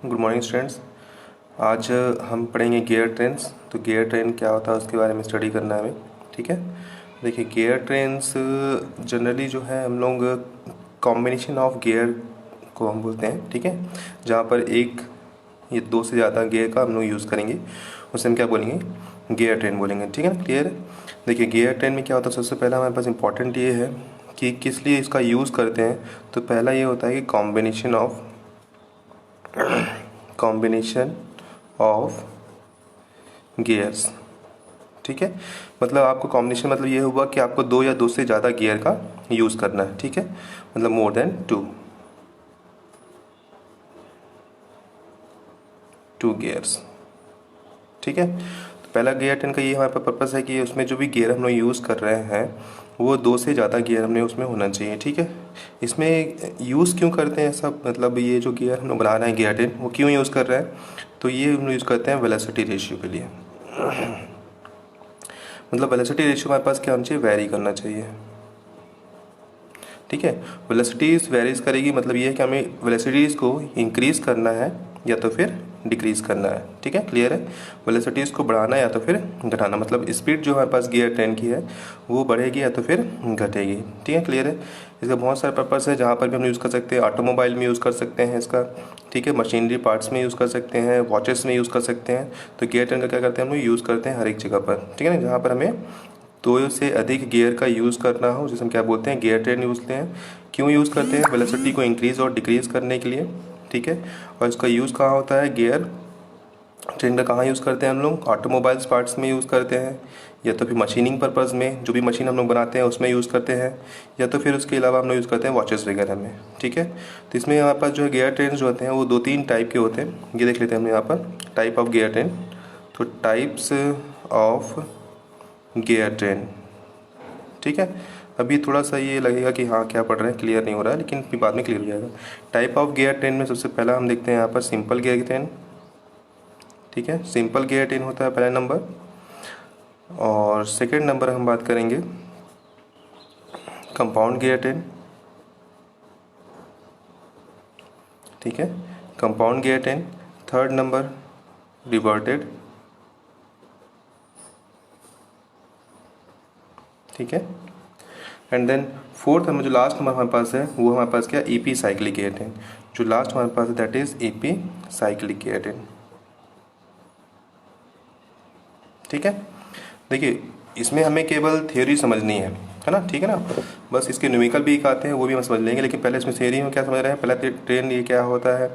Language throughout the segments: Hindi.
Good morning students. आज हम पढ़ेंगे गियर ट्रेन्स। तो गियर ट्रेन क्या होता है उसके बारे में स्टडी करना है हमें। ठीक है, देखिए गियर ट्रेन्स जनरली जो है हम लोग कॉम्बिनेशन ऑफ गियर को हम बोलते हैं। ठीक है, जहाँ पर एक ये दो से ज़्यादा गियर का हम लोग यूज़ करेंगे उसे हम क्या बोलेंगे, गियर ट्रेन बोलेंगे। ठीक है ना, क्लियर है। देखिए गियर ट्रेन में क्या होता है, सबसे पहला हमारे पास इंपॉर्टेंट ये है कि किस लिए इसका यूज़ करते हैं। तो पहला ये होता है कि कॉम्बिनेशन ऑफ गियर्स। ठीक है, मतलब आपको कॉम्बिनेशन मतलब ये हुआ कि आपको दो या दो से ज़्यादा गियर का यूज़ करना है। ठीक है, मतलब मोर देन टू गियर्स। ठीक है, तो पहला गियर ट्रेन का ये हमारे पास पर्पज़ है कि उसमें जो भी गियर हम लोग यूज़ कर रहे हैं वो दो से ज़्यादा गियर हमने उसमें होना चाहिए। ठीक है, इसमें यूज़ क्यों करते हैं ऐसा, मतलब ये जो गियर हम लोग बना रहे हैं गियर ट्रेन वो क्यों यूज़ कर रहे हैं, तो ये हम लोग यूज़ करते हैं वेलोसिटी रेशियो के लिए। मतलब वेलोसिटी रेशियो हमारे पास क्या होना चाहिए, वेरी करना चाहिए। ठीक है, वेलोसिटीज़ वेरीज करेगी, मतलब ये है कि हमें वेलोसिटीज़ को इंक्रीज़ करना है या तो फिर डिक्रीज़ करना है। ठीक है, क्लियर है। वेलोसिटीज़ को बढ़ाना है या तो फिर घटाना, मतलब स्पीड जो हमारे पास गियर ट्रेन की है वो बढ़ेगी या तो फिर घटेगी। ठीक है, क्लियर है। इसका बहुत सारे पर्पस है जहाँ पर भी हम यूज़ कर सकते हैं। ऑटोमोबाइल में यूज़ कर सकते हैं इसका। ठीक है, मशीनरी पार्ट्स में यूज़ कर सकते हैं, वॉचेस में यूज़ कर सकते हैं। तो गियर ट्रेन का क्या करते हैं हम लोग, यूज़ करते हैं हर एक जगह पर। ठीक है ना, जहाँ पर हमें दो से अधिक गियर का यूज़ करना हो जिसे हम क्या बोलते हैं, गियर ट्रेन यूज़ करते हैं। क्यों यूज़ करते हैं, वेलोसिटी को इंक्रीज़ और डिक्रीज़ करने के लिए। ठीक है, और इसका यूज़ कहाँ होता है, गियर ट्रेन का कहाँ यूज़ करते हैं हम लोग, ऑटोमोबाइल्स पार्ट्स में यूज़ करते हैं, या तो फिर मशीनिंग पर्पज़ में जो भी मशीन हम लोग बनाते हैं उसमें यूज़ करते हैं, या तो फिर उसके अलावा हम लोग यूज़ करते हैं वॉचेस वगैरह में। ठीक है, तो इसमें हमारे पास जो है गियर ट्रेन जो होते हैं वो दो तीन टाइप के होते हैं। ये देख लेते हैं हम यहाँ पर टाइप ऑफ गियर ट्रेन। तो टाइप्स ऑफ गियर ट्रेन। ठीक है, अभी थोड़ा सा ये लगेगा कि हाँ क्या पढ़ रहे हैं, क्लियर नहीं हो रहा है, लेकिन फिर बाद में क्लियर हो जाएगा। टाइप ऑफ गियर ट्रेन में सबसे पहला हम देखते हैं यहाँ पर सिंपल गियर ट्रेन। ठीक है, सिंपल गियर ट्रेन होता है पहला नंबर। और सेकंड नंबर हम बात करेंगे कंपाउंड गियर ट्रेन। ठीक है, compound gear train. Third number reverted. ठीक है, एंड देन फोर्थ हमें जो लास्ट नंबर हमारे पास है वो हमारे पास क्या, ईपी साइक्लिक गियर ट्रेन। जो लास्ट हमारे पास है that is EP cyclic gear train. ठीक है, देखिए इसमें हमें केवल थ्योरी समझनी है ना। ठीक है ना, बस इसके न्यूमेरिकल भी एक आते हैं वो भी हम समझ लेंगे, लेकिन पहले इसमें थ्योरी में क्या समझ रहे हैं, पहले ट्रेन ये क्या होता है,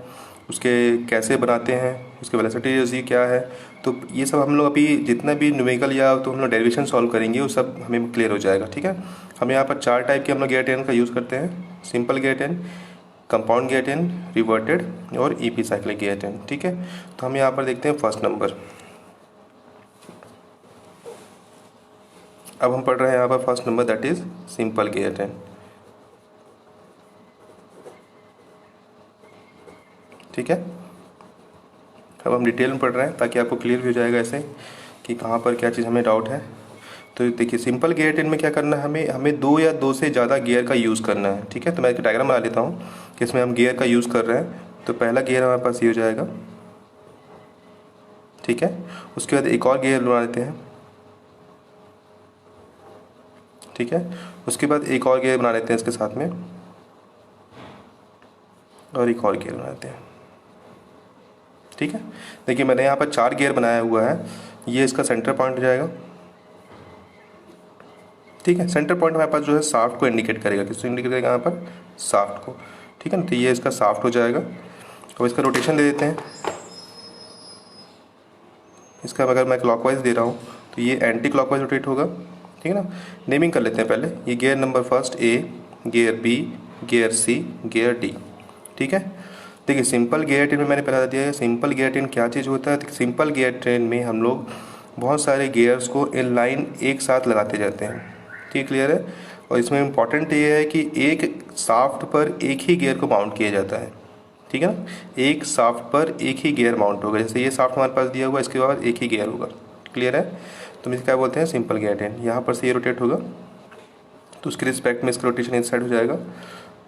उसके कैसे बनाते हैं, उसके वेलोसिटी क्या है। तो ये सब हम लोग अभी जितना भी न्यूमेरिकल या तो हम लोग डेरिवेशन सॉल्व करेंगे वो सब हमें क्लियर हो जाएगा। ठीक है, हम यहाँ पर चार टाइप के हम लोग गियर ट्रेन का यूज़ करते हैं, simple gear train, compound gear train, reverted और ईपी साइक्लिक गियर ट्रेन। ठीक है, तो हम यहाँ पर देखते हैं फर्स्ट नंबर। अब हम पढ़ रहे हैं यहाँ पर first number that is simple gear train. ठीक है, अब हम डिटेल में पढ़ रहे हैं ताकि आपको क्लियर भी हो जाएगा ऐसे कि कहाँ पर क्या चीज़ हमें डाउट है। तो देखिए सिंपल गियर ट्रेन में क्या करना है, हमें दो या दो से ज़्यादा गियर का यूज़ करना है। ठीक है, तो मैं एक डायग्राम बना लेता हूँ कि इसमें हम गियर का यूज़ कर रहे हैं। तो पहला गियर हमारे पास ये हो जाएगा। ठीक है, उसके बाद एक और गियर बना लेते हैं। ठीक है, उसके बाद एक और गियर बना लेते हैं इसके साथ में, और एक और गियर बना लेते हैं। ठीक है, देखिए मैंने यहाँ पर चार गियर बनाया हुआ है, ये इसका सेंटर पॉइंट हो जाएगा। ठीक है, सेंटर पॉइंट हमारे पास जो है शाफ्ट को इंडिकेट करेगा, किसको इंडिकेट करेगा यहाँ पर, शाफ्ट को। ठीक है ना, तो ये इसका शाफ्ट हो जाएगा। अब इसका रोटेशन दे देते हैं। इसका अगर मैं क्लॉकवाइज दे रहा हूँ तो ये एंटी क्लॉकवाइज रोटेट होगा। ठीक है ना, नेमिंग कर लेते हैं पहले। ये gear number first A, gear B, gear C, gear D. ठीक है, देखिए सिंपल गियर ट्रेन में मैंने बता दिया है सिंपल गियर ट्रेन क्या चीज़ होता है। सिंपल गियर ट्रेन में हम लोग बहुत सारे गियर्स को इन लाइन एक साथ लगाते जाते हैं। ठीक, क्लियर है। और इसमें इम्पॉर्टेंट ये है कि एक शाफ्ट पर एक ही गियर को माउंट किया जाता है। ठीक है ना, एक शाफ्ट पर एक ही गियर माउंट होगा। जैसे ये शाफ्ट हमारे पास दिया हुआ है, इसके बाद एक ही गियर होगा। क्लियर है, तो इसे क्या बोलते हैं, सिंपल गियर ट्रेन। यहाँ पर से ये रोटेट होगा तो उसके रिस्पेक्ट में इसका रोटेशन इस साइड हो जाएगा,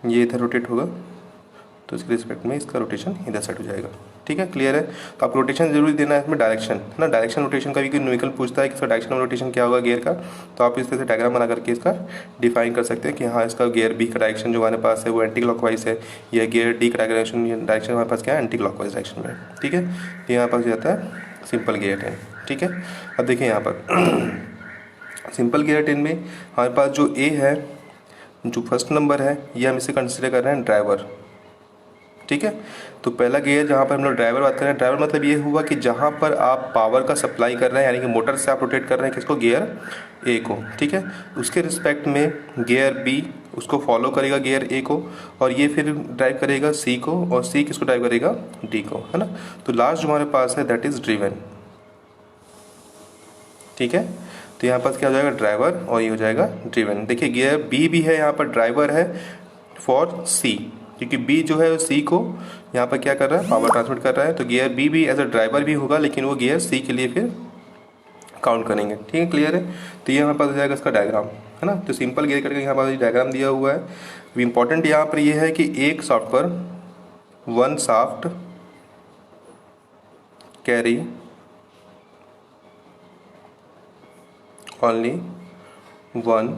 ये इधर रोटेट होगा तो इसके रिस्पेक्ट में इसका रोटेशन इधर साइड हो जाएगा। ठीक है, क्लियर है। तो आपको रोटेशन जरूरी देना है इसमें, डायरेक्शन है ना, डायरेक्शन रोटेशन का भी कोई न्यूमेरिकल पूछता है कि इसका डायरेक्शन ऑफ रोटेशन क्या होगा गियर का, तो आप इस तरह से डायग्राम बना करके इसका डिफाइन कर सकते हैं कि हाँ इसका गियर बी का डायरेक्शन जो हमारे पास है वो एंटी क्लॉकवाइज है, या गियर डी का डायरेक्शन हमारे पास क्या है, एंटी क्लॉकवाइज डायरेक्शन में। ठीक है, तो यहाँ पास जाता है सिंपल गियर टेन। ठीक है, अब देखिए यहाँ पर सिंपल गियर टेन में हमारे पास जो ए है, जो फर्स्ट नंबर है, ये हम इसे कंसिडर कर रहे हैं ड्राइवर। ठीक है, तो पहला गियर जहाँ पर हम लोग ड्राइवर बात कर रहे हैं, ड्राइवर मतलब ये हुआ कि जहाँ पर आप पावर का सप्लाई कर रहे हैं, यानी कि मोटर से आप रोटेट कर रहे हैं किसको, गियर ए को। ठीक है, उसके रिस्पेक्ट में गियर बी उसको फॉलो करेगा गियर ए को, और ये फिर ड्राइव करेगा सी को, और सी किसको ड्राइव करेगा, डी को, है ना। तो लास्ट जो हमारे पास है दैट इज ड्रिवन। ठीक है, तो यहाँ पास क्या हो जाएगा, ड्राइवर, और ये हो जाएगा ड्रिवन। देखिए गियर बी भी है, यहाँ पर ड्राइवर है फॉर सी, क्योंकि बी जो है सी को यहाँ पर क्या कर रहा है, पावर ट्रांसमिट कर रहा है, तो गियर बी भी एज अ ड्राइवर भी होगा, लेकिन वो गियर सी के लिए फिर काउंट करेंगे। ठीक है, क्लियर है। तो ये हमारे पास हो जाएगा इसका डायग्राम, है ना। तो सिंपल गियर करके यहाँ पास डायग्राम दिया हुआ है। अब इम्पॉर्टेंट यहाँ पर ये है कि एक शाफ्ट पर one shaft carry only one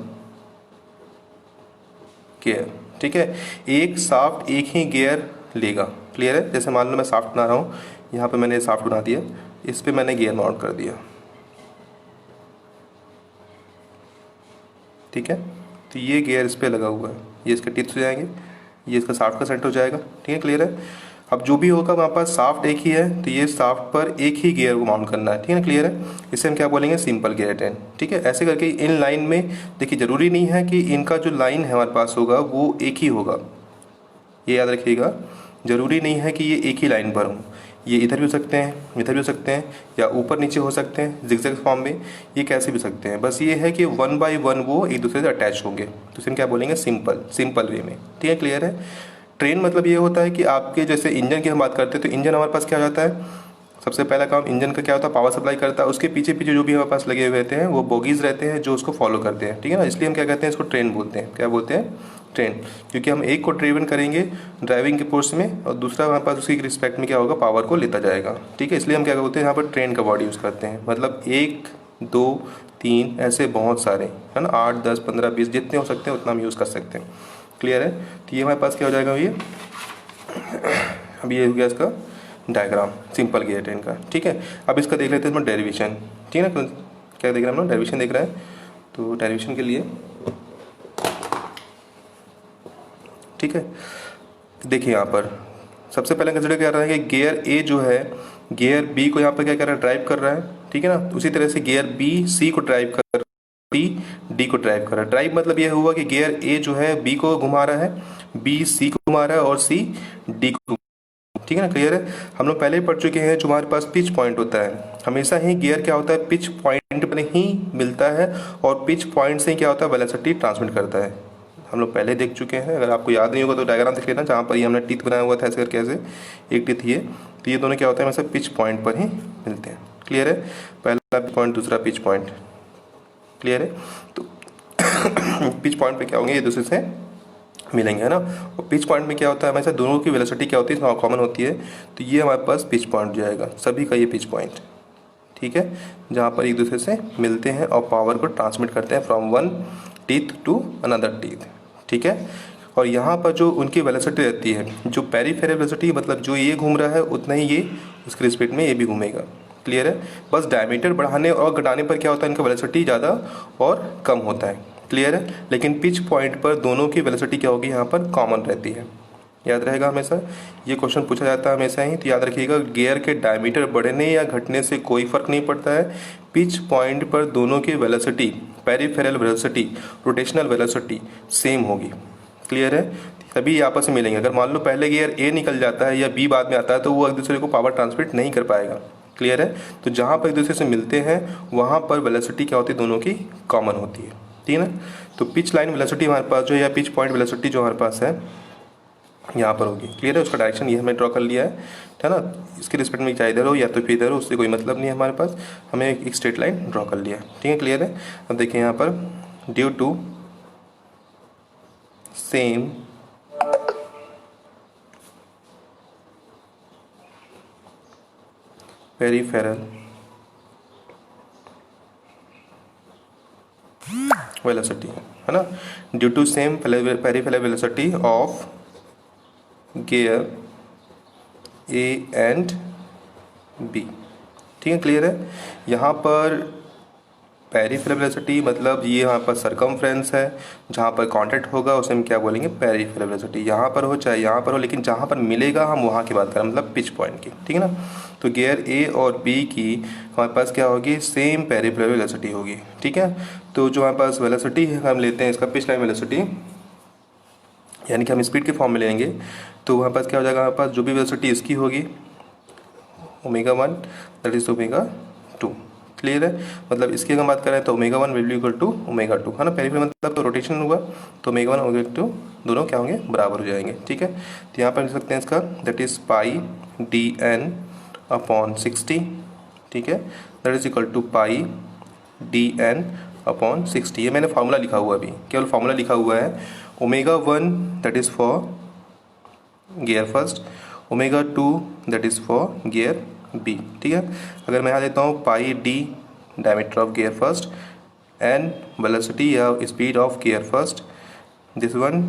gear. ठीक है, एक शाफ्ट एक ही गियर लेगा। क्लियर है। जैसे मान लो मैं शाफ्ट बना रहा हूँ, यहाँ पे मैंने शाफ्ट बना दिया, इस पे मैंने गियर माउंट कर दिया। ठीक है, तो ये गियर इस पे लगा हुआ है, ये इसके टिप्स हो जाएंगे, ये इसका शाफ्ट का सेंटर हो जाएगा। ठीक है, क्लियर है। अब जो भी होगा वहाँ पास शाफ्ट एक ही है, तो ये शाफ्ट पर एक ही गियर को माउंट करना है। ठीक है, क्लियर है। इसे हम क्या बोलेंगे, सिंपल गियर टेन। ठीक है, ऐसे करके इन लाइन में देखिए, ज़रूरी नहीं है कि इनका जो लाइन है हमारे पास होगा वो एक ही होगा, ये याद रखिएगा। ज़रूरी नहीं है कि ये एक ही लाइन पर हो, ये इधर भी हो सकते हैं, इधर भी हो सकते हैं, या ऊपर नीचे हो सकते हैं जिगजैग फॉर्म में, ये कैसे भी सकते हैं। बस ये है कि वन बाय वन वो एक दूसरे से अटैच होंगे, तो इसे क्या बोलेंगे, सिंपल वे में। ठीक है, क्लियर है। ट्रेन मतलब ये होता है कि आपके जैसे इंजन की हम बात करते हैं, तो इंजन हमारे पास क्या हो जाता है, सबसे पहला काम इंजन का क्या होता है, पावर सप्लाई करता है। उसके पीछे पीछे जो भी हमारे पास लगे हुए रहते हैं वो बोगीज रहते हैं जो उसको फॉलो करते हैं। ठीक है ना, इसलिए हम क्या कहते हैं, इसको ट्रेन बोलते हैं। क्या बोलते हैं, ट्रेन, क्योंकि हम एक को ड्राइवन करेंगे ड्राइविंग के फोर्स में, और दूसरा हमारे पास उसकी रिस्पेक्ट में क्या होगा, पावर को लेता जाएगा। ठीक है, इसलिए हम क्या बोलते हैं, यहाँ पर ट्रेन का वर्ड यूज़ करते हैं। मतलब 1 2 3 ऐसे बहुत सारे, है ना, 8 10 15 20 जितने हो सकते हैं उतना हम यूज़ कर सकते हैं। क्लियर है। तो ये हमारे पास क्या हो जाएगा, ये अब ये हो गया इसका डायग्राम सिंपल गियर ट्रेन का। ठीक है, अब इसका देख लेते हैं इसमें डेरिवेशन। ठीक है ना, क्या देख रहे हैं हम लोग, डेरिवेशन देख रहे हैं। तो डेरिवेशन के लिए ठीक है, देखिए यहाँ पर सबसे पहले कंसिडर कर रहा है कि गियर ए जो है गियर बी को यहाँ पर क्या कर रहा है, ड्राइव कर रहा है। ठीक है ना, उसी तरह से गियर बी सी को ड्राइव कर रहा है, डी को ड्राइव कर रहा है। ड्राइव मतलब ये हुआ कि गियर ए जो है बी को घुमा रहा है, बी सी को घुमा रहा है, और सी डी को। ठीक है ना, क्लियर है। हम लोग पहले ही पढ़ चुके हैं, जो हमारे पास पिच पॉइंट होता है, हमेशा ही गियर क्या होता है, पिच पॉइंट पर ही मिलता है, और पिच पॉइंट से क्या होता है, वेलोसिटी ट्रांसमिट करता है। हम लोग पहले देख चुके हैं, अगर आपको याद नहीं होगा तो डायग्राम देख लेना, जहाँ पर ये हमने टीथ बनाया हुआ था ऐसे करके, ऐसे एक टीथ ये, तो ये दोनों क्या होता है, हमेशा पिच पॉइंट पर ही मिलते हैं। क्लियर है, पहला पॉइंट दूसरा पिच पॉइंट। क्लियर है। तो पिच पॉइंट पे क्या होंगे, एक दूसरे से मिलेंगे, है ना। और पिच पॉइंट में क्या होता है, हमेशा दोनों की वेलोसिटी क्या होती है, कॉमन होती है। तो ये हमारे पास पिच पॉइंट जाएगा, सभी का ये पिच पॉइंट। ठीक है, जहाँ पर एक दूसरे से मिलते हैं और पावर को ट्रांसमिट करते हैं from one teeth to another teeth. ठीक है, और यहाँ पर जो उनकी वेलोसिटी रहती है, जो पेरिफेरल वेलोसिटी, मतलब जो ये घूम रहा है उतना ही ये उसके रिस्पेक्ट में ये भी घूमेगा। क्लियर है। बस डायमीटर बढ़ाने और घटाने पर क्या होता है, इनका वेलोसिटी ज़्यादा और कम होता है। क्लियर है। लेकिन पिच पॉइंट पर दोनों की वेलोसिटी क्या होगी, यहाँ पर कॉमन रहती है। याद रहेगा हमेशा, ये क्वेश्चन पूछा जाता है हमेशा ही, तो याद रखिएगा, गियर के डायमीटर बढ़ने या घटने से कोई फर्क नहीं पड़ता है। पिच पॉइंट पर दोनों की velocity, peripheral velocity, rotational velocity same होगी। क्लियर है। तभी आपस में मिलेंगे। अगर मान लो पहले गियर ए निकल जाता है या बी बाद में आता है, तो वो एक दूसरे को पावर ट्रांसमिट नहीं कर पाएगा। क्लियर है। तो जहाँ पर एक दूसरे से मिलते हैं वहाँ पर वेलोसिटी क्या होती है, दोनों की कॉमन होती है। ठीक है ना। तो पिच लाइन वेलोसिटी हमारे पास जो है, या पिच पॉइंट वेलोसिटी जो हमारे पास है यहाँ पर होगी। क्लियर है। उसका डायरेक्शन ये हमने ड्रॉ कर लिया है ना। इसके रिस्पेक्ट में चाहे इधर हो या तो फिर इधर हो, उससे कोई मतलब नहीं है हमारे पास, हमें एक स्ट्रेट लाइन ड्रॉ कर लिया है। ठीक है, क्लियर है। अब देखिए यहाँ पर, due to same peripheral velocity, है ना, due to same peripheral velocity of gear A and B. ठीक है, क्लियर है। यहाँ पर पेरिफेरल वेलोसिटी मतलब ये यहाँ पर सरकमफ्रेंस है, जहाँ पर कांटेक्ट होगा उसे हम क्या बोलेंगे, पेरिफेरल वेलोसिटी। यहाँ पर हो चाहे यहाँ पर हो, लेकिन जहाँ पर मिलेगा हम वहाँ की बात करें, मतलब पिच पॉइंट की। ठीक है ना, तो गियर ए और बी की हमारे पास क्या होगी, सेम पेरिफेरल वेलोसिटी होगी। ठीक है, तो जो हमारे पास वेलोसिटी है हम लेते हैं इसका पिच लाइन वेलोसिटी, यानी कि हम स्पीड के फॉर्म में लेंगे, तो हमारे पास क्या हो जाएगा, हमारे पास जो भी वेलोसिटी इसकी होगी ω1 दैट इज ω2। क्लियर है, मतलब इसकी अगर बात करें तो ω1 विल बी इक्वल टू ω2, है ना, पेरिफेरल मतलब तो रोटेशन हुआ, तो ω1 ω2 दोनों क्या होंगे, बराबर हो जाएंगे। ठीक है, तो यहाँ पर लिख सकते हैं इसका that is pi dn upon 60। ठीक है, that is equal to pi dn upon 60। ये मैंने फार्मूला लिखा हुआ अभी, केवल फार्मूला लिखा हुआ है। ω1 that is for gear first, ω2 that is for gear B. ठीक है, अगर मैं यहाँ देता हूँ pi D diameter of gear first and velocity या speed of gear first, this one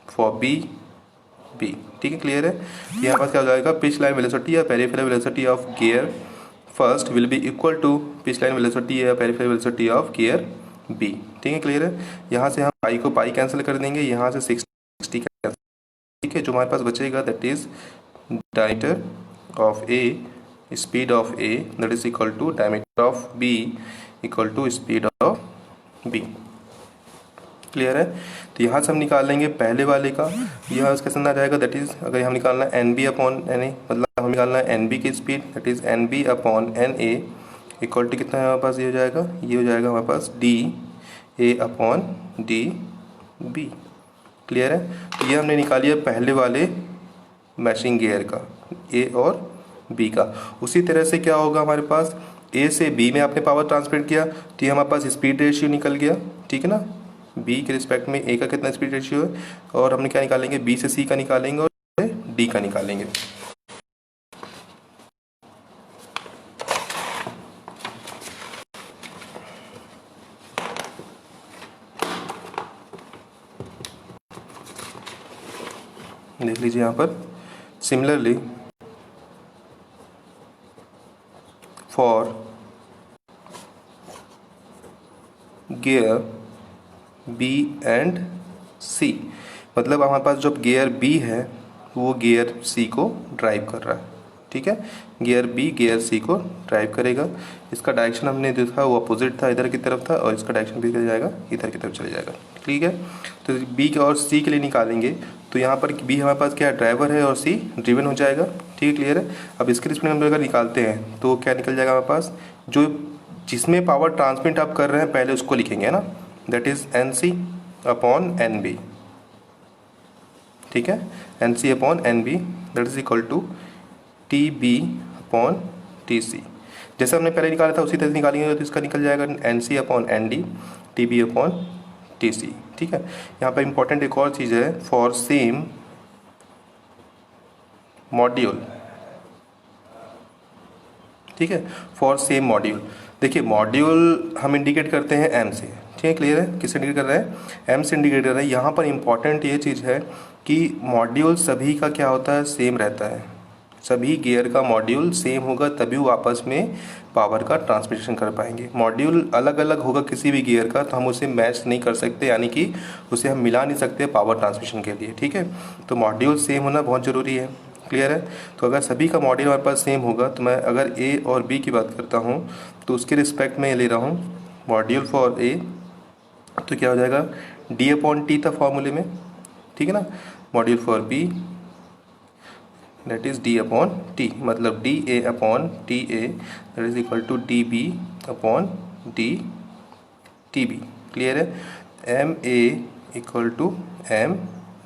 for B. ठीक है, क्लियर है। यहाँ पर क्या हो जाएगा, पिच लाइन वेलोसिटी या peripheral velocity of gear first will be equal to pitch line velocity या peripheral velocity of gear B. ठीक है, क्लियर है। यहाँ से हम पाई को पाई कैंसिल कर देंगे, यहाँ से 60 कैंसिल। ठीक है, जो हमारे पास बचेगा that is diameter of A, speed of A that is equal to diameter of B equal to speed of B. Clear है, तो यहाँ से हम निकाल लेंगे पहले वाले का, यह उसके अंदर आ जाएगा दैट इज, अगर हम निकालना है N B upon N A, मतलब हम निकालना है एन बी की speed that is N B upon N A equal to कितना है हमारे पास, ये हो जाएगा, ये हो जाएगा हमारे पास D A upon D B. Clear है, तो ये हमने निकाली है पहले वाले मैशिंग गियर का, ए और बी का। उसी तरह से क्या होगा हमारे पास, ए से बी में आपने पावर ट्रांसफर किया तो ये हमारे पास स्पीड रेशियो निकल गया। ठीक है ना, बी के रिस्पेक्ट में ए का कितना स्पीड रेशियो है, और हमने क्या निकालेंगे, बी से सी का निकालेंगे और डी का निकालेंगे। देख लीजिए यहाँ पर, similarly for gear B and C, मतलब हमारे पास जो गियर बी है वो गियर सी को ड्राइव कर रहा है। ठीक है, गियर बी गियर सी को ड्राइव करेगा। इसका डायरेक्शन हमने देखा वो अपोजिट था, इधर की तरफ था, और इसका डायरेक्शन भी चला जाएगा, इधर की तरफ चले जाएगा। ठीक है, तो बी के और सी के लिए निकालेंगे, तो यहाँ पर बी हमारे पास क्या ड्राइवर है और सी ड्रिवन हो जाएगा। ठीक है, क्लियर है। अब इसके रिस्पेक्ट हम अगर निकालते हैं तो क्या निकल जाएगा हमारे पास, जो जिसमें पावर ट्रांसमिट आप कर रहे हैं पहले उसको लिखेंगे, है ना, that is N C upon N B. ठीक है, N C upon N B that is equal to T B upon T C. जैसे हमने पहले निकाला था उसी तरह से निकालेंगे, तो इसका निकल जाएगा N C upon N D, T B upon T C. ठीक है, यहाँ पर इंपॉर्टेंट एक और चीज़ है, फॉर सेम मॉड्यूल। ठीक है, फॉर सेम मॉड्यूल। देखिए मॉड्यूल हम इंडिकेट करते हैं एम से। ठीक है, क्लियर है, किससे इंडिकेट कर रहे हैं, एम से इंडिकेट कर रहे हैं। यहाँ पर इंपॉर्टेंट ये चीज़ है कि मॉड्यूल सभी का क्या होता है, सेम रहता है। सभी गियर का मॉड्यूल सेम होगा तभी वो आपस में पावर का ट्रांसमिशन कर पाएंगे। मॉड्यूल अलग अलग होगा किसी भी गियर का तो हम उसे मैच नहीं कर सकते, यानी कि उसे हम मिला नहीं सकते पावर ट्रांसमिशन के लिए। ठीक है, तो मॉड्यूल सेम होना बहुत ज़रूरी है। क्लियर है, तो अगर सभी का मॉड्यूल हमारे पास सेम होगा तो मैं अगर ए और बी की बात करता हूँ तो उसके रिस्पेक्ट में ले रहा हूँ मॉड्यूल फॉर ए, तो क्या हो जाएगा, डी अपॉन टी था फॉर्मूले में। ठीक है ना, module for B that is D upon T, मतलब D A upon T A that is equal to D B upon D T B. Clear है, M A equal to M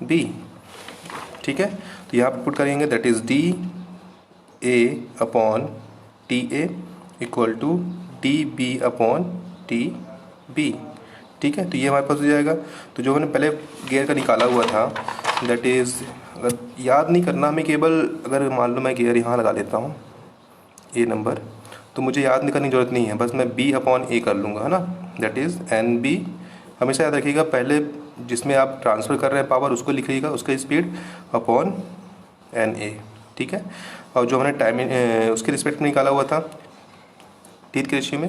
B. ठीक है, तो यहाँ पर पुट करेंगे that is D A upon T A equal to D B upon T B. ठीक है, तो ये हमारे पास हो जाएगा। तो जो मैंने पहले गियर का निकाला हुआ था दैट इज़, अगर याद नहीं करना हमें, केवल अगर मान लो मैं गियर यहाँ लगा लेता हूँ, ए नंबर, तो मुझे याद करने की ज़रूरत नहीं है, बस मैं बी अपॉन ए कर लूँगा, है ना। That is N B. हमेशा याद रखिएगा, पहले जिसमें आप ट्रांसफ़र कर रहे हैं पावर उसको लिखिएगा, उसका स्पीड अपॉन एन ए, ठीक है। और जो हमने टाइम उसके रिस्पेक्ट में निकाला हुआ था टीथ के रेशियो में,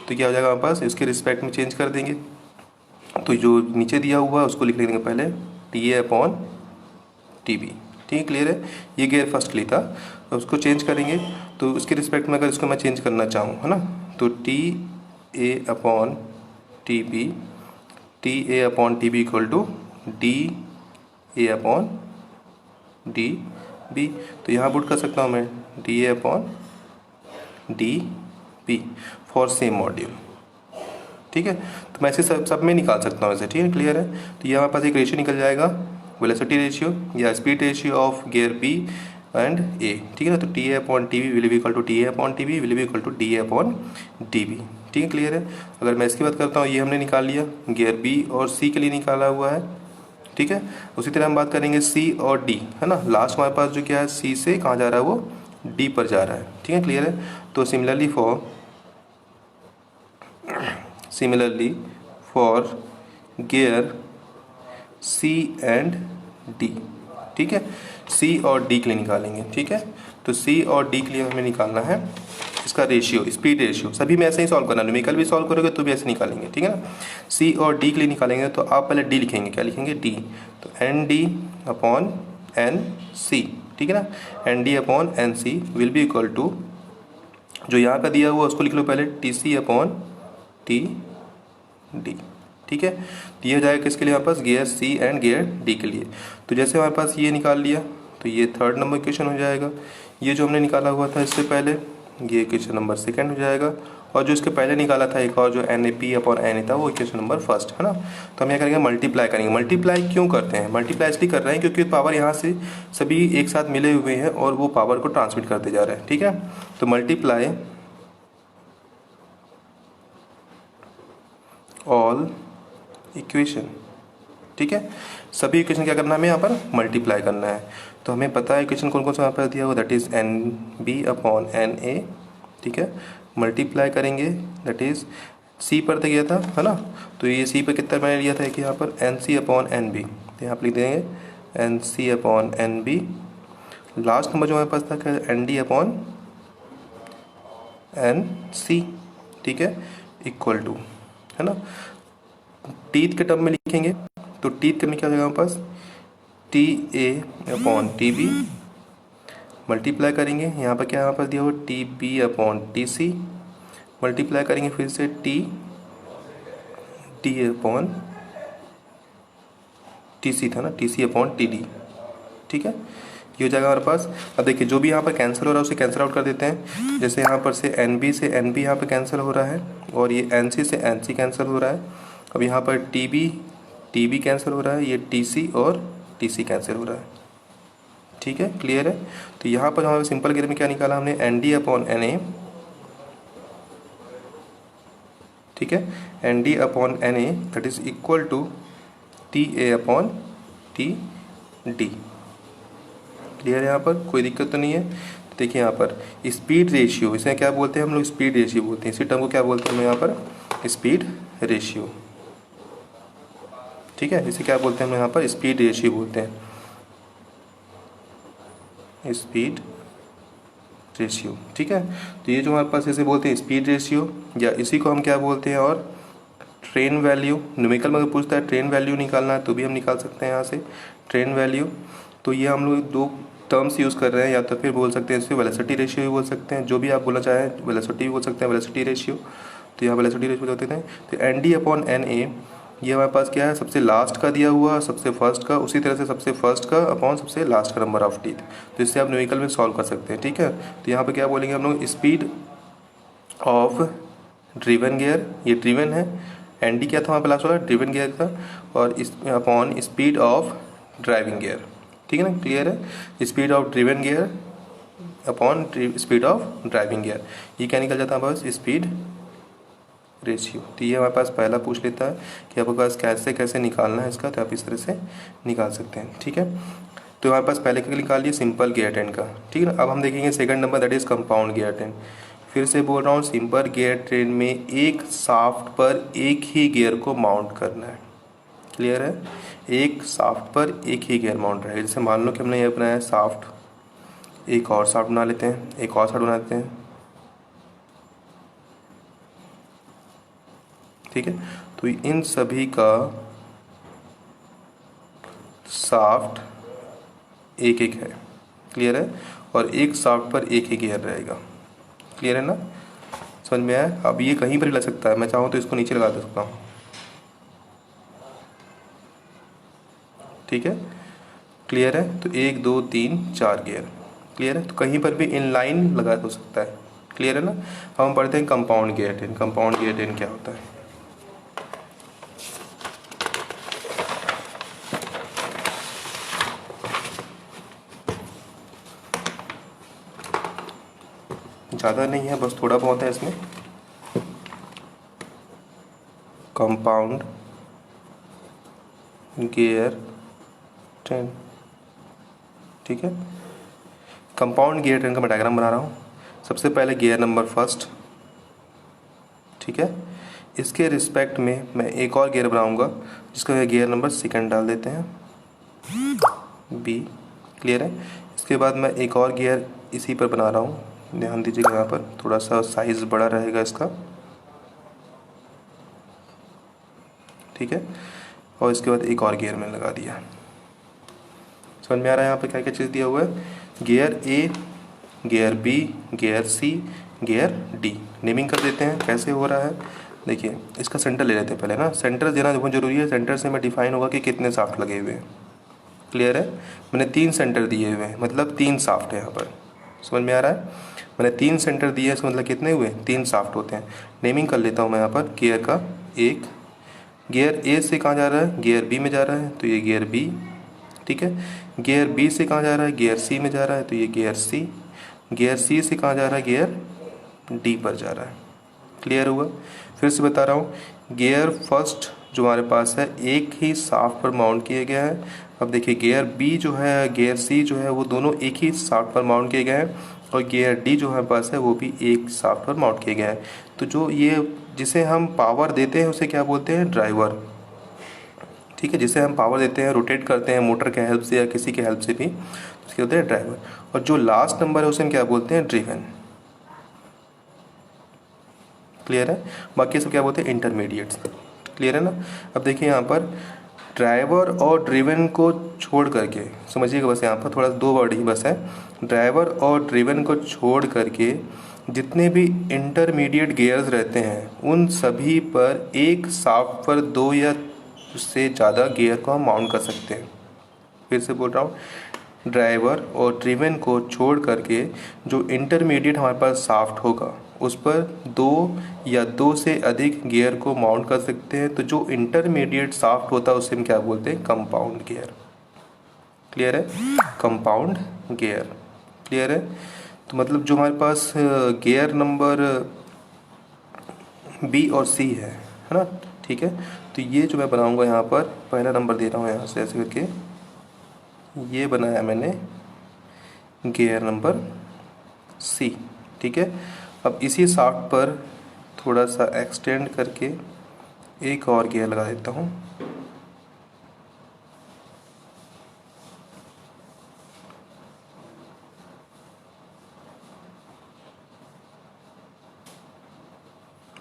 तो क्या हो जाएगा हमारे पास, इसके रिस्पेक्ट में चेंज कर देंगे। तो जो नीचे दिया हुआ है उसको लिख लेंगे पहले T A upon T B, ठीक है, क्लियर है। ये गियर फर्स्ट के लिए था, तो उसको चेंज करेंगे। तो उसके रिस्पेक्ट में अगर इसको मैं चेंज करना चाहूँ, है ना, तो T A upon T B, T A upon T B equal to D A upon D B. तो यहाँ पुट कर सकता हूँ मैं D A upon D B for same module, ठीक है। तो मैं ऐसे सब में निकाल सकता हूँ ऐसे, ठीक है, क्लियर है। तो ये हमारे पास एक रेशियो निकल जाएगा, वेलोसिटी रेशियो या speed ratio of gear B and A, ठीक है ना। तो T A upon T B will be equal to T A upon T B will be equal to D A upon D B, ठीक है, क्लियर है। अगर मैं इसकी बात करता हूँ, ये हमने निकाल लिया, गियर बी और सी के लिए निकाला हुआ है, ठीक है। उसी तरह हम बात करेंगे सी और डी, है ना। लास्ट हमारे पास जो क्या है, सी से कहाँ जा रहा है, वो डी पर जा रहा है, ठीक है, क्लियर है। तो similarly for gear C and D, ठीक है, सी और डी के लिए निकालेंगे, ठीक है। तो सी और डी के लिए हमें निकालना है इसका रेशियो, स्पीड रेशियो। सभी में ऐसे ही सॉल्व करना, न्यूमेरिकल भी सॉल्व करोगे तो भी ऐसे निकालेंगे, ठीक है ना। सी और डी के लिए निकालेंगे तो आप पहले डी लिखेंगे, क्या लिखेंगे, डी। तो N D upon N C, ठीक है ना। N D upon N C will be equal to, जो यहाँ का दिया हुआ उसको लिख लो पहले, T C upon T D, ठीक है। तो ये हो जाएगा किसके लिए, हमारे पास gear C and gear D के लिए। तो जैसे हमारे पास ये निकाल लिया, तो ये थर्ड नंबर इक्वेशन हो जाएगा। ये जो हमने निकाला हुआ था इससे पहले, ये इक्वेशन नंबर सेकंड हो जाएगा। और जो इसके पहले निकाला था एक और, जो N A P upon N A था, वो इक्वेशन नंबर फर्स्ट, है ना। तो हम क्या करेंगे, मल्टीप्लाई करेंगे। मल्टीप्लाई क्यों करते हैं, मल्टीप्लाई इसलिए कर रहे हैं क्योंकि पावर यहाँ से सभी एक साथ मिले हुए हैं और वो पावर को ट्रांसमिट करते जा रहे हैं, ठीक है। तो मल्टीप्लाई ऑल इक्वेशन, ठीक है। सभी इक्वेशन क्या करना है हमें यहाँ पर, मल्टीप्लाई करना है। तो हमें पता है इक्वेशन कौन कौन सा यहाँ पर दिया हुआ, that is N B upon N A, ठीक है। मल्टीप्लाई करेंगे, दैट इज़ सी पर गया था, है ना। तो ये सी पर कितना मैंने लिया था कि यहाँ पर N C upon N B, तो यहाँ पर लिख देंगे N C upon N B. Last number जो हमारे पास था क्या, N D upon N C, ठीक है, इक्वल टू, है ना। टीथ के टर्म में लिखेंगे, तो टीथ में क्या हो जाएगा हमारे पास, T A upon T B, multiply करेंगे, यहाँ पर क्या यहाँ पर दिया हुआ, T B upon T C, multiply करेंगे फिर से T D upon T C था ना, T C upon T D, ठीक है। ये हो जाएगा हमारे पास। अब देखिए जो भी यहाँ पर कैंसिल हो रहा है उसे कैंसिल आउट कर देते हैं। जैसे यहाँ पर से एन बी से एन बी यहाँ पर कैंसिल हो रहा है, और ये एन सी से एन सी कैंसिल हो रहा है। अब यहाँ पर टी बी कैंसिल हो रहा है, ये टी सी और टी सी कैंसिल हो रहा है, ठीक है, क्लियर है। तो यहाँ पर हमारे सिंपल गियर में क्या निकाला हमने, N D upon N A, ठीक है, N D upon N A that is equal to T A upon T D, clear है। यहाँ पर कोई दिक्कत तो नहीं है। तो देखिए यहाँ पर स्पीड रेशियो, इसे क्या बोलते हैं हम लोग, स्पीड रेशियो बोलते हैं। इसी टर्म को क्या बोलते हैं हम यहाँ पर, स्पीड रेशियो, ठीक है। इसे क्या बोलते हैं हम यहाँ पर, स्पीड रेशियो बोलते हैं, स्पीड रेशियो, ठीक है। तो ये जो हमारे पास इसे बोलते हैं स्पीड रेशियो, या इसी को हम क्या बोलते हैं, और ट्रेन वैल्यू। न्यूमेरिकल में अगर पूछता है ट्रेन वैल्यू निकालना है तो भी हम निकाल सकते हैं यहाँ से ट्रेन वैल्यू। तो ये हम लोग दो टर्म्स यूज़ कर रहे हैं, या तो फिर बोल सकते हैं इसे वेलोसिटी रेशियो भी बोल सकते हैं, जो भी आप बोलना चाहें, वेलोसिटी भी बोल सकते हैं, वेलोसिटी रेशियो। तो यहाँ वेलोसिटी रेशियो बोलते हैं। तो N D upon N A, ये हमारे पास क्या है, सबसे लास्ट का दिया हुआ, सबसे फर्स्ट का, उसी तरह से सबसे फर्स्ट का अपॉन सबसे लास्ट का नंबर ऑफ टीथ। तो इससे आप न्यूमेरिकल में सॉल्व कर सकते हैं, ठीक है। तो यहाँ पे क्या बोलेंगे हम लोग, स्पीड ऑफ ड्रिवन गियर, ये ड्रिवन है, एन डी क्या था वहाँ पे लास्ट वाला, ड्रिवन गियर था, और इस upon speed of driving gear, ठीक है ना, क्लियर है। Speed of driven gear upon speed of driving gear, ये क्या निकल जाता है बस, स्पीड रेशियो। तो ये हमारे पास पहला पूछ लेता है कि आपके पास कैसे कैसे निकालना है इसका, तो आप इस तरह से निकाल सकते हैं, ठीक है। तो हमारे पास पहले का निकाल लिया सिंपल गियर ट्रेन का, ठीक है ना। अब हम देखेंगे second number, that is compound gear train. फिर से बोल रहा हूँ, सिंपल गियर ट्रेन में एक शाफ्ट पर एक ही गियर को माउंट करना है। क्लियर है? एक शाफ्ट पर एक ही गियर माउंट रहेगा। जैसे मान लो कि हमने ये बनाया शाफ्ट, एक और शाफ्ट बना लेते हैं, एक और शाफ्ट बनाते हैं, ठीक है। तो इन सभी का शाफ्ट एक एक है, क्लियर है, और एक शाफ्ट पर एक ही गियर रहेगा। क्लियर है ना, समझ में आया? अब ये कहीं पर ही लग सकता है, मैं चाहूँ तो इसको नीचे लगा सकता हूँ, ठीक है। क्लियर है? तो 1 2 3 4 गियर, क्लियर है। तो कहीं पर भी इन लाइन लगा हो सकता है, क्लियर है ना। हम पढ़ते हैं compound gear train. Compound gear train क्या होता है? ज़्यादा नहीं है, बस थोड़ा बहुत है इसमें। कंपाउंड गियर ट्रेन, ठीक है। कंपाउंड गियर ट्रेन का मैं डायग्राम बना रहा हूँ। सबसे पहले गियर नंबर फर्स्ट, ठीक है। इसके रिस्पेक्ट में मैं एक और गियर बनाऊंगा जिसका गियर नंबर सेकंड डाल देते हैं, बी। क्लियर है? इसके बाद मैं एक और गियर इसी पर बना रहा हूँ, ध्यान दीजिएगा, यहाँ पर थोड़ा सा साइज़ बड़ा रहेगा इसका, ठीक है। और इसके बाद एक और गियर मैंने लगा दिया। समझ में आ रहा है यहाँ पे क्या क्या चीज़ दिया हुआ है? Gear A, gear B, gear C, gear D. Naming कर देते हैं। कैसे हो रहा है देखिए, इसका सेंटर ले लेते हैं पहले ना। सेंटर देना बहुत ज़रूरी है। सेंटर से मैं डिफाइन होगा कि कितने शाफ्ट लगे हुए हैं। क्लियर है? मैंने 3 सेंटर दिए हुए हैं, मतलब 3 शाफ्ट है यहाँ पर। समझ में आ रहा है? मैंने 3 सेंटर दिए, इसका मतलब कितने हुए? 3 शाफ्ट होते हैं। नेमिंग कर लेता हूँ मैं यहाँ पर। गियर का एक, गियर ए से कहाँ जा रहा है? गियर बी में जा रहा है, तो ये गियर बी, ठीक है। गियर बी से कहाँ जा रहा है? गियर सी में जा रहा है, तो ये गियर सी। गियर सी से कहाँ जा रहा है? गियर डी पर जा रहा है। क्लियर हुआ? फिर से बता रहा हूँ, गियर फर्स्ट जो हमारे पास है एक ही शाफ्ट पर माउंट किया गया है। अब देखिए, गियर बी जो है, गियर सी जो है, वो दोनों एक ही शाफ्ट पर माउंट किए गए हैं, और गियर डी जो हमारे पास है वो भी एक शाफ्ट पर माउंट किए गए हैं। तो जो ये जिसे हम पावर देते हैं उसे क्या बोलते हैं? ड्राइवर, ठीक है। जिसे हम पावर देते हैं, रोटेट करते हैं मोटर के हेल्प से या किसी के हेल्प से भी, उसके होते हैं ड्राइवर। और जो लास्ट नंबर है उसे हम क्या बोलते हैं? ड्रिवन। क्लियर है? बाकी सब क्या बोलते हैं? इंटरमीडिएट्स। क्लियर है ना? अब देखिए यहाँ पर ड्राइवर और ड्रिवन को छोड़ करके, समझिएगा बस यहाँ पर थोड़ा 2 वर्ड ही बस है। ड्राइवर और ड्रिवन को छोड़ करके जितने भी इंटरमीडिएट गियर्स रहते हैं उन सभी पर एक शाफ्ट पर 2 या उससे ज़्यादा गियर को हम माउंट कर सकते हैं। फिर से बोल रहा हूँ, ड्राइवर और ड्रिवन को छोड़ करके जो इंटरमीडिएट हमारे पास शाफ्ट होगा उस पर 2 या 2 से अधिक गियर को माउंट कर सकते हैं। तो जो इंटरमीडिएट शाफ्ट होता है उसे हम क्या बोलते हैं? Compound gear. क्लियर है? Compound gear. क्लियर है? तो मतलब जो हमारे पास गियर नंबर बी और सी है ना, ठीक है। तो ये जो मैं बनाऊंगा यहाँ पर, पहला नंबर दे रहा हूँ यहाँ से ऐसे करके, ये बनाया मैंने गियर नंबर सी, ठीक है। अब इसी शाफ्ट पर थोड़ा सा एक्सटेंड करके एक और गियर लगा देता हूँ,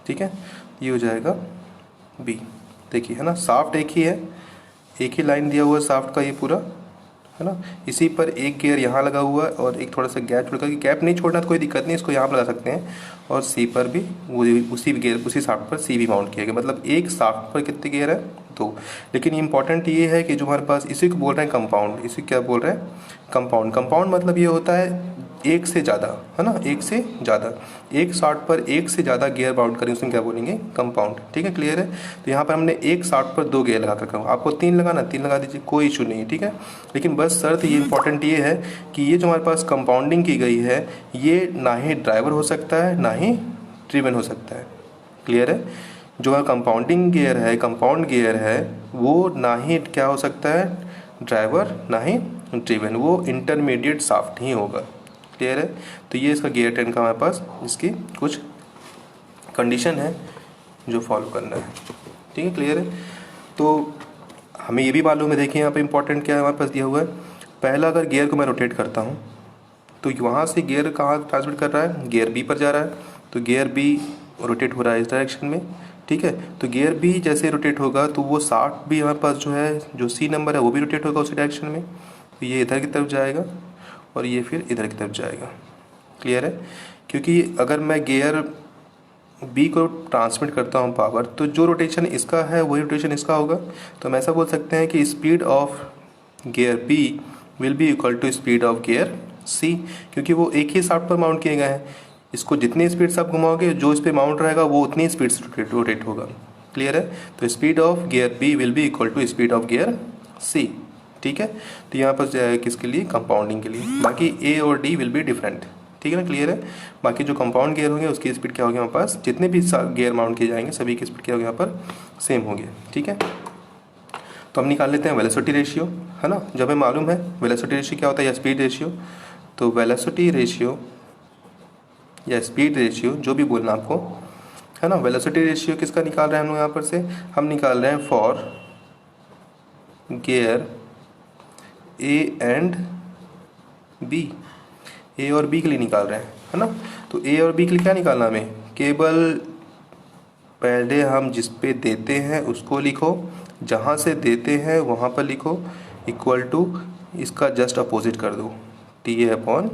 ठीक है। ये हो जाएगा बी। देखिए है ना, शाफ्ट एक ही है, एक ही लाइन दिया हुआ है शाफ्ट का, ये पूरा है ना। इसी पर एक गियर यहाँ लगा हुआ है और एक थोड़ा सा गैप छोड़ करके, गैप नहीं छोड़ना तो कोई दिक्कत नहीं, इसको यहाँ पर लगा सकते हैं। और सी पर भी उसी गियर, उसी शाफ्ट पर सी भी माउंट किया गया। मतलब एक शाफ्ट पर कितने गियर है? 2। लेकिन इम्पॉर्टेंट ये है कि जो हमारे पास, इसी को बोल रहे हैं कंपाउंड, इसी क्या बोल रहे हैं? कंपाउंड। कंपाउंड मतलब ये होता है एक से ज़्यादा, है ना, एक से ज़्यादा, एक शाफ्ट पर एक से ज़्यादा गियर माउंट करें उसे क्या बोलेंगे? कंपाउंड। ठीक है, क्लियर है? तो यहाँ पर हमने एक शाफ्ट पर 2 गियर लगा कर रखा। आपको 3 लगाना, 3 लगा दीजिए, कोई इशू नहीं है, ठीक है। लेकिन बस शर्त ये इंपॉर्टेंट ये है कि ये जो हमारे पास कंपाउंडिंग की गई है, ये ना ही ड्राइवर हो सकता है ना ही ड्रिवन हो सकता है। क्लियर है? जो कंपाउंडिंग गियर है, कंपाउंड गियर है, वो ना ही क्या हो सकता है? ड्राइवर ना ही ड्रिवन, वो इंटरमीडिएट शाफ्ट ही होगा। क्लियर है। तो ये इसका गियर ट्रेन का हमारे पास इसकी कुछ कंडीशन है जो फॉलो करना है। ठीक है, क्लियर है। तो हमें ये भी मालूम है, देखिए यहाँ पे इंपॉर्टेंट क्या है हमारे पास दिया हुआ है। पहला अगर गियर को मैं रोटेट करता हूँ तो वहाँ से गियर कहाँ ट्रांसमिट कर रहा है, गियर बी पर जा रहा है। तो गियर बी रोटेट हो रहा है इस डायरेक्शन में। ठीक है, तो गियर बी जैसे रोटेट होगा तो वो शाफ्ट भी हमारे पास जो है, जो सी नंबर है वो भी रोटेट होगा उसी डायरेक्शन में। तो ये इधर की तरफ जाएगा और ये फिर इधर की तरफ जाएगा। क्लियर है। क्योंकि अगर मैं गियर बी को ट्रांसमिट करता हूँ पावर, तो जो रोटेशन इसका है वही रोटेशन इसका होगा। तो हम ऐसा बोल सकते हैं कि speed of gear B will be equal to speed of gear C, क्योंकि वो एक ही शाफ्ट पर माउंट किए गए हैं। इसको जितनी स्पीड से आप घुमाओगे, जो इस पर माउंट रहेगा वो उतनी स्पीड से रोटेट होगा। क्लियर है। तो speed of gear B will be equal to speed of gear C. ठीक है, तो यहाँ पर किसके लिए, कंपाउंडिंग के लिए। बाकी ए और डी विल बी डिफरेंट। ठीक है ना, क्लियर है। बाकी जो कंपाउंड गियर होंगे उसकी स्पीड क्या होगी हमारे पास, जितने भी गियर माउंट किए जाएंगे सभी की स्पीड क्या होगी यहाँ पर, सेम होगी। ठीक है, तो हम निकाल लेते हैं वेलोसिटी रेशियो, है ना। जब हमें मालूम है वेलोसिटी रेशियो क्या होता है या स्पीड रेशियो, तो वेलोसिटी रेशियो या स्पीड रेशियो जो भी बोलना आपको, है ना। वेलोसिटी रेशियो किसका निकाल रहे हैं हम लोग यहाँ पर से, हम निकाल रहे हैं for gear A and B, A और बी के लिए निकाल रहे हैं, है ना। तो ए और बी के लिए क्या निकालना हमें, केवल पहले हम जिस पे देते हैं उसको लिखो, जहाँ से देते हैं वहाँ पर लिखो, इक्वल टू इसका जस्ट अपोजिट कर दो, T A upon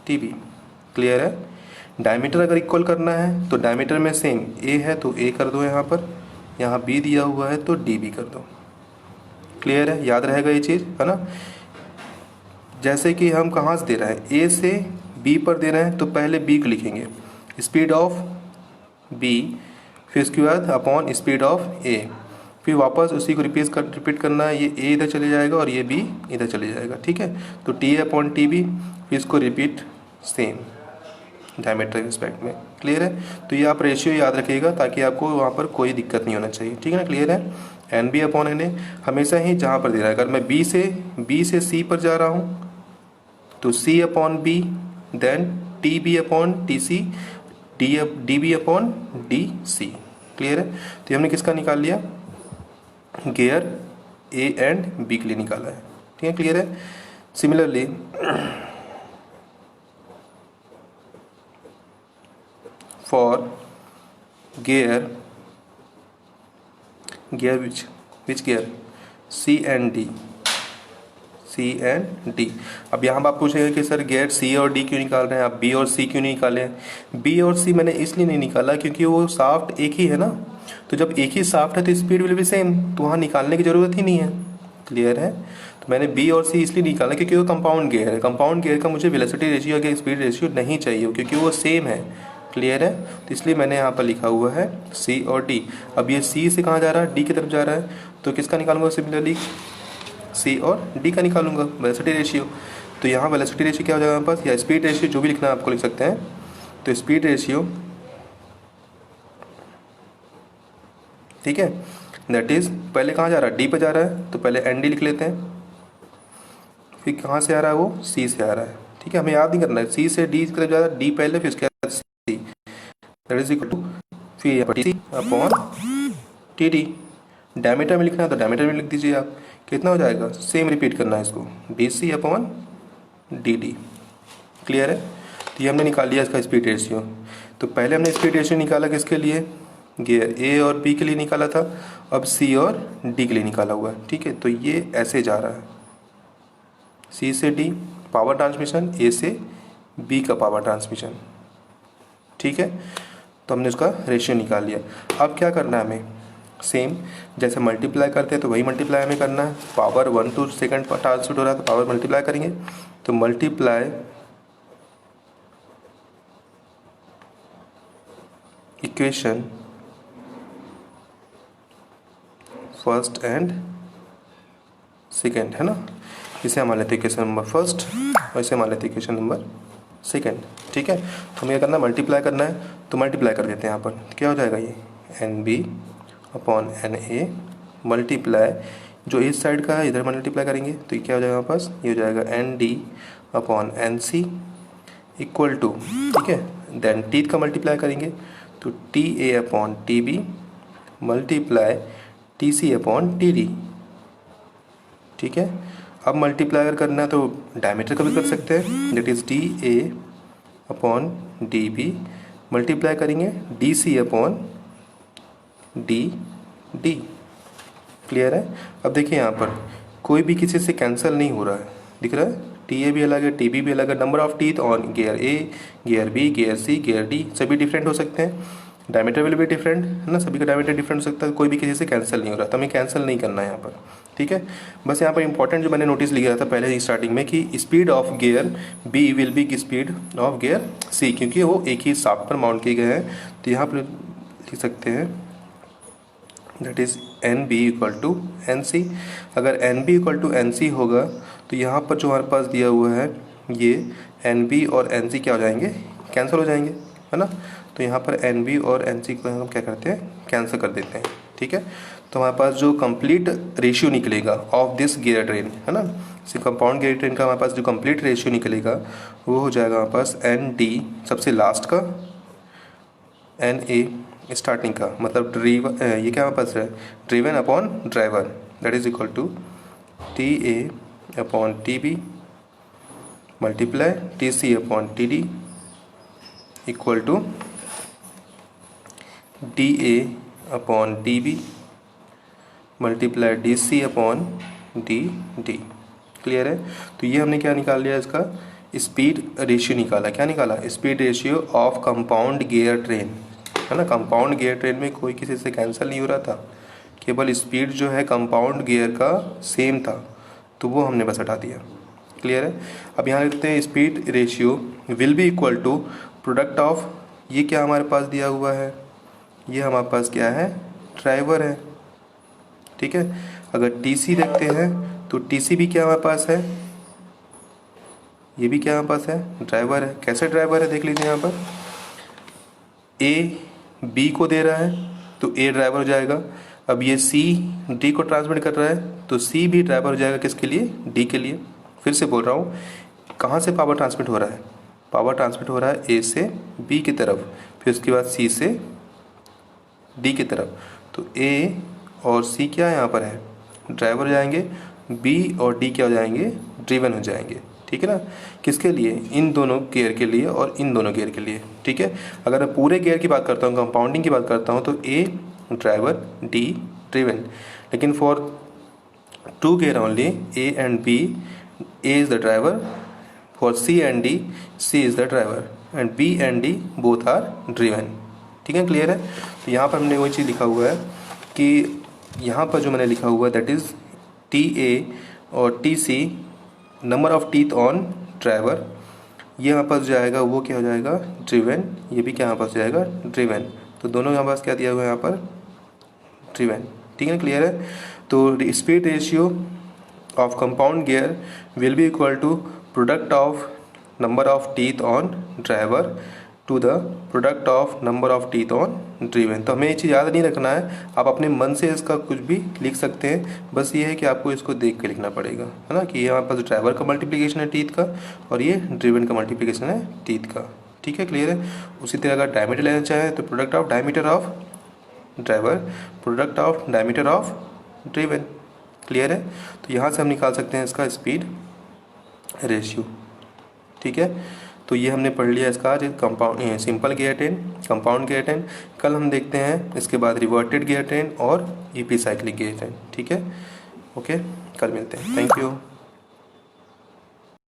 T B. Clear है। डायमीटर अगर इक्वल करना है तो डायमीटर में सेम ए है तो ए कर दो यहाँ पर, यहाँ बी दिया हुआ है तो डी बी कर दो। क्लियर है, याद रहेगा ये चीज़, है ना। जैसे कि हम कहाँ से दे रहे हैं, ए से बी पर दे रहे हैं, तो पहले बी को लिखेंगे स्पीड ऑफ बी, फिर उसके बाद अपॉन स्पीड ऑफ ए, फिर वापस उसी को रिपीट करना है। ये ए इधर चले जाएगा और ये बी इधर चले जाएगा। ठीक है, तो T A upon T B, फिर इसको रिपीट सेम डायमीटर के रिस्पेक्ट में। क्लियर है। तो ये आप रेशियो याद रखिएगा ताकि आपको वहाँ पर कोई दिक्कत नहीं होना चाहिए। ठीक है ना, क्लियर है। N B upon N A हमेशा ही जहाँ पर दे रहा है, अगर मैं बी से सी पर जा रहा हूँ तो C upon B, then T B upon T C, D B upon D C. Clear है। तो हमने किसका निकाल लिया, गियर ए एंड बी के लिए निकाला है। ठीक है, क्लियर है। Similarly for gear which gear C and D, C and D. अब यहाँ आप पूछेंगे कि सर गियर सी और डी क्यों निकाल रहे हैं, आप बी और सी क्यों नहीं निकाले। बी और सी मैंने इसलिए नहीं निकाला क्योंकि वो शाफ्ट एक ही है ना, तो जब एक ही शाफ्ट है तो स्पीड विल बी सेम, तो वहाँ निकालने की ज़रूरत ही नहीं है। क्लियर है। तो मैंने बी और सी इसलिए निकाला क्योंकि वो कंपाउंड गियर है, कंपाउंड गियर का मुझे वेलोसिटी रेशियो या स्पीड रेशियो नहीं चाहिए क्योंकि वो सेम है। क्लियर है। तो इसलिए मैंने यहाँ पर लिखा हुआ है सी और डी। अब ये सी से कहाँ जा रहा है, डी की तरफ जा रहा है, तो किसका निकालूंगा, सिमिलरली सी और डी का निकालूंगा वेलोसिटी रेशियो। तो यहाँ वेलोसिटी रेशियो क्या हो जाएगा हमारे पास, या स्पीड रेशियो जो भी लिखना है आपको लिख सकते हैं। तो स्पीड रेशियो, ठीक है, दैट इज पहले कहाँ जा रहा है, डी पे जा रहा है, तो पहले एन डी लिख लेते हैं। फिर कहाँ से आ रहा है, वो सी से आ रहा है। ठीक है, हमें याद नहीं करना है, सी से डी की तरफ जा रहा है, डी पहले फिर उसके बाद C, that is equal to फिर T C upon T D. Diameter में लिखना है तो डायमीटर में लिख दीजिए आप, कितना हो जाएगा, सेम रिपीट करना है इसको, D C upon D D. Clear है। तो ये हमने निकाल लिया इसका स्पीड रेशियो। तो पहले हमने स्पीड रेशियो निकाला किसके लिए, गियर ए और बी के लिए निकाला था, अब सी और डी के लिए निकाला हुआ है। ठीक है, तो ये ऐसे जा रहा है, सी से डी पावर ट्रांसमिशन, ए से बी का पावर ट्रांसमिशन। ठीक है, तो हमने उसका रेशियो निकाल लिया। अब क्या करना है हमें, सेम जैसे मल्टीप्लाई करते हैं तो वही मल्टीप्लाई हमें करना है। पावर 1 to सेकेंड पर ट्रांसमिट हो रहा है तो पावर मल्टीप्लाई करेंगे, तो multiply equation first and second, है ना। इसे हम मान लेते हैं इक्वेशन नंबर फर्स्ट और इसे मान लेते हैं इक्वेशन नंबर सेकेंड। ठीक है, तो हमें क्या करना है, मल्टीप्लाई करना है, तो मल्टीप्लाई कर देते हैं यहाँ पर। क्या हो जाएगा, ये N B upon N A multiply जो इस साइड का है इधर मल्टीप्लाई करेंगे तो ये क्या हो जाएगा हमारे पास, ये हो जाएगा ND/NC इक्वल टू, ठीक है, देन टीथ का मल्टीप्लाई करेंगे तो TA/TB मल्टीप्लाई TC/TD, ठीक है। अब मल्टीप्लाई अगर करना है तो डायमीटर का भी कर सकते हैं, दैट इज़ DA/DB मल्टीप्लाई करेंगे DC/DD। क्लियर है। अब देखिए यहाँ पर कोई भी किसी से कैंसिल नहीं हो रहा है, दिख रहा है, TA भी अलग है, TB भी अलग है, number of teeth on gear A, gear B, gear C, gear D सभी डिफरेंट हो सकते हैं, डायमीटर विल भी डिफरेंट है ना, सभी का डायमीटर डिफरेंट हो सकता है, कोई भी किसी से कैंसिल नहीं हो रहा, तो हमें कैंसिल नहीं करना है यहाँ पर, ठीक है। बस यहाँ पर इंपॉर्टेंट जो मैंने नोटिस लिया था पहले ही स्टार्टिंग में कि speed of gear B will be speed of gear C, क्योंकि वो एक ही शाफ्ट पर माउंट किए गए हैं, तो यहाँ पर लिख सकते हैं दैट इज़ NB/NC। अगर NB/NC होगा तो यहाँ पर जो हमारे पास दिया हुआ है ये NB और NC क्या हो जाएंगे, कैंसिल हो जाएंगे, है ना। तो यहाँ पर NB और NC को हम क्या करते हैं, कैंसिल कर देते हैं, ठीक है। तो हमारे पास जो कंप्लीट रेशियो निकलेगा ऑफ दिस गियर ट्रेन, है ना, कंपाउंड गियर ट्रेन का हमारे पास जो कंप्लीट रेशियो निकलेगा वो हो जाएगा हमारे पास ND सबसे लास्ट का, NA स्टार्टिंग का, मतलब ये क्या हमारे पास है, driven upon driver, that is equal to TA/TB multiply TC/TD equal to DA/DB multiply DC/DD। Clear है। तो ये हमने क्या निकाल लिया, इसका स्पीड रेशियो निकाला। क्या निकाला, speed ratio of compound gear train, है ना। कंपाउंड गियर ट्रेन में कोई किसी से कैंसिल नहीं हो रहा था, केवल स्पीड जो है कंपाउंड गियर का सेम था, तो वो हमने बस हटा दिया। क्लियर है। अब यहाँ लिखते हैं speed ratio will be equal to product of, ये क्या हमारे पास दिया हुआ है, ये हमारे पास क्या है, ड्राइवर है, ठीक है। अगर TC देखते हैं तो TC भी क्या हमारे पास है, ये भी क्या हमारे पास है, ड्राइवर है। कैसे ड्राइवर है देख लीजिए, यहाँ पर A B को दे रहा है तो A ड्राइवर हो जाएगा। अब ये C D को ट्रांसमिट कर रहा है तो C भी ड्राइवर हो जाएगा, किसके लिए, D के लिए। फिर से बोल रहा हूँ, कहाँ से पावर ट्रांसमिट हो रहा है, पावर ट्रांसमिट हो रहा है A से B की तरफ, फिर उसके बाद C से D की तरफ। तो A और C क्या यहाँ पर है, ड्राइवर हो जाएंगे, B और D क्या हो जाएंगे, ड्रिवन हो जाएंगे, ठीक है ना। किसके लिए, इन दोनों गियर के लिए और इन दोनों गियर के लिए, ठीक है। अगर मैं पूरे गियर की बात करता हूँ, कंपाउंडिंग की बात करता हूँ, तो A ड्राइवर, D ड्रिवन। लेकिन for two gear only A and B, A is the driver, for C and D, C is the driver, and B and D both are driven, ठीक है। क्लियर है। तो यहाँ पर हमने वही चीज़ लिखा हुआ है कि यहाँ पर जो मैंने लिखा हुआ है दैट इज़ TA और TC number of teeth on driver, ये यहाँ पास जाएगा, वो क्या हो जाएगा, ड्रिवन, ये भी क्या यहाँ पास जाएगा, ड्रिवन। तो दोनों यहाँ पास क्या दिया हुआ है, यहाँ पर ड्रिवन, ठीक है। क्लियर है। तो speed ratio of compound gear will be equal to product of number of teeth on driver to the product of number of teeth on driven. तो हमें ये चीज़ याद नहीं रखना है, आप अपने मन से इसका कुछ भी लिख सकते हैं, बस ये है कि आपको इसको देख के लिखना पड़ेगा, है ना, कि ये हमारे पास ड्राइवर का मल्टीप्लिकेशन है टीथ का और ये ड्रिवन का मल्टीप्लिकेशन है टीथ का, ठीक है। क्लियर है। उसी तरह अगर डायमीटर लेना चाहें तो product of diameter of driver, product of diameter of driven. Clear है। तो यहाँ से हम निकाल सकते हैं इसका स्पीड रेशियो, ठीक है। तो ये हमने पढ़ लिया इसका आज compound simple gear train, compound gear train. कल हम देखते हैं इसके बाद रिवर्टेड गियर ट्रेन और EP साइक्लिक गियर ट्रेन, ठीक है। ओके, कल मिलते हैं। Thank you.